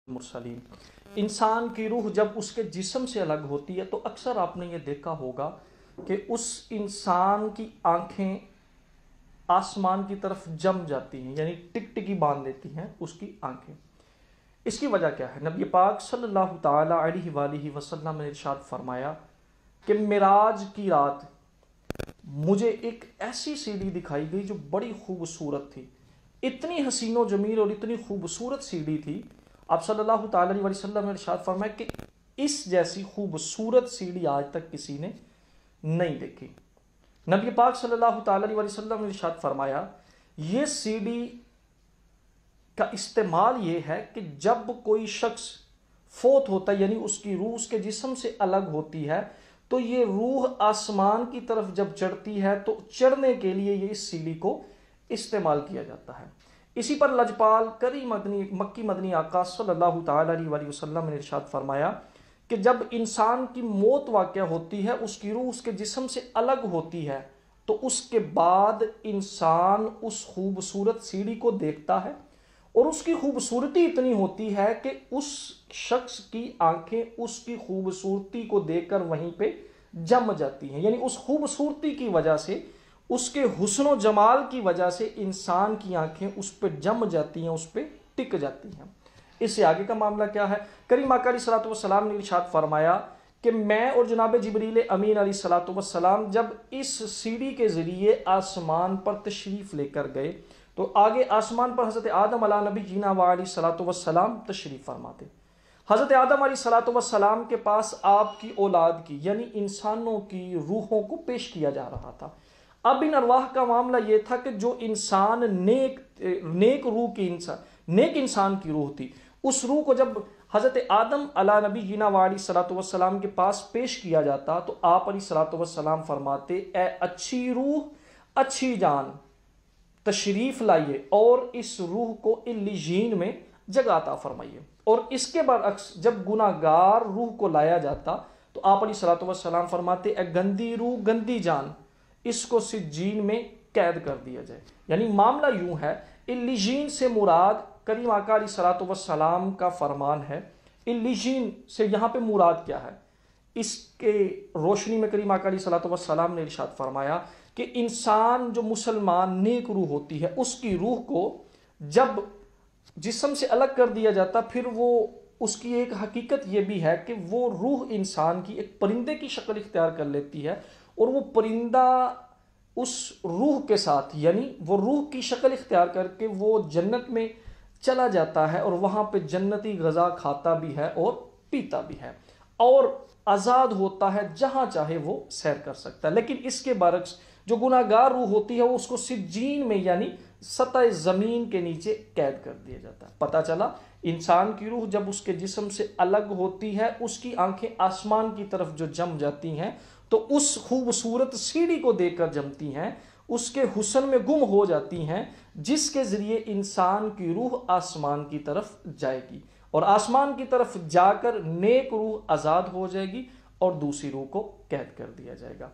مرسلین۔ انسان کی روح جب اس کے جسم سے الگ ہوتی ہے تو اکثر آپ نے یہ دیکھا ہوگا کہ اس انسان کی آنکھیں آسمان کی طرف جم جاتی ہیں، یعنی ٹک ٹکی باندھ لیتی ہیں اس کی آنکھیں۔ اس کی وجہ کیا ہے؟ نبی پاک صلی اللہ تعالی علیہ وآلہ وسلم نے ارشاد فرمایا کہ معراج کی رات مجھے ایک ایسی سیڑھی دکھائی گئی جو بڑی خوبصورت تھی، اتنی حسین و جمیل اور اتنی خوبصورت سیڑھی تھی۔ آپ صلی اللہ تعالی علیہ وسلم نے ارشاد فرمایا کہ اس جیسی خوبصورت سیڑھی آج تک کسی نے نہیں دیکھی۔ نبی پاک صلی اللہ تعالی علیہ وسلم نے ارشاد فرمایا یہ سیڑھی کا استعمال یہ ہے کہ جب کوئی شخص فوت ہوتا ہے، یعنی اس کی روح اس کے جسم سے الگ ہوتی ہے، تو یہ روح آسمان کی طرف جب چڑھتی ہے تو چڑھنے کے لیے یہ اس سیڑھی کو استعمال کیا جاتا ہے۔ اسی پر لجپال کریم مکی مدنی آقا صلی اللہ تعالی علیہ وسلم نے ارشاد فرمایا کہ جب انسان کی موت واقع ہوتی ہے، اس کی روح اس کے جسم سے الگ ہوتی ہے، تو اس کے بعد انسان اس خوبصورت سیڑھی کو دیکھتا ہے، اور اس کی خوبصورتی اتنی ہوتی ہے کہ اس شخص کی آنکھیں اس کی خوبصورتی کو دیکھ کر وہیں پہ جم جاتی ہیں، یعنی اس خوبصورتی کی وجہ سے، اس کے حسن و جمال کی وجہ سے انسان کی آنکھیں اس پہ جم جاتی ہیں، اس پہ ٹک جاتی ہیں۔ اس سے آگے کا معاملہ کیا ہے؟ کریم آقا علیہ الصلوۃ والسلام نے ارشاد فرمایا کہ میں اور جناب جبریل امین علیہ الصلوۃ والسلام جب اس سیڑھی کے ذریعے آسمان پر تشریف لے کر گئے تو آگے آسمان پر حضرت آدم علیہ نبی جینا علیہ الصلوۃ والسلام تشریف فرماتے۔ حضرت آدم علیہ الصلوۃ والسلام کے پاس آپ کی اولاد کی، یعنی انسانوں کی روحوں کو پیش کیا جا رہا تھا۔ اب ان ارواح کا معاملہ یہ تھا کہ جو انسان نیک انسان کی روح تھی، اس روح کو جب حضرت آدم علیہ نبی جینا علیہ الصلوۃ والسلام کے پاس پیش کیا جاتا تو آپ علیہ الصلوۃ والسلام فرماتے اے اچھی روح، اچھی جان، تشریف لائیے اور اس روح کو علیین میں جگہ عطا فرمائیے۔ اور اس کے برعکس جب گناہ گار روح کو لایا جاتا تو آپ علیہ الصلوۃ والسلام فرماتے اے گندی روح، گندی جان، اس کو سجین میں قید کر دیا جائے۔ یعنی معاملہ یوں ہے، علیین سے مراد کریم آقا علیہ الصلوۃ والسلام کا فرمان ہے۔ علیین سے یہاں پہ مراد کیا ہے؟ اس کے روشنی میں کریم آقا علیہ الصلوۃ والسلام نے ارشاد فرمایا کہ انسان جو مسلمان نیک روح ہوتی ہے، اس کی روح کو جب جسم سے الگ کر دیا جاتا، پھر وہ اس کی ایک حقیقت یہ بھی ہے کہ وہ روح انسان کی ایک پرندے کی شکل اختیار کر لیتی ہے، اور وہ پرندہ اس روح کے ساتھ، یعنی وہ روح کی شکل اختیار کر کے وہ جنت میں چلا جاتا ہے، اور وہاں پہ جنتی غذا کھاتا بھی ہے اور پیتا بھی ہے، اور آزاد ہوتا ہے، جہاں چاہے وہ سیر کر سکتا ہے۔ لیکن اس کے برعکس جو گناہ گار روح ہوتی ہے، وہ اس کو سجین میں یعنی سطح زمین کے نیچے قید کر دیا جاتا ہے۔ پتہ چلا انسان کی روح جب اس کے جسم سے الگ ہوتی ہے، اس کی آنکھیں آسمان کی طرف جو جم جاتی ہیں تو اس خوبصورت سیڑھی کو دیکھ کر جمتی ہیں، اس کے حسن میں گم ہو جاتی ہیں، جس کے ذریعے انسان کی روح آسمان کی طرف جائے گی، اور آسمان کی طرف جا کر نیک روح آزاد ہو جائے گی اور دوسری روح کو قید کر دیا جائے گا۔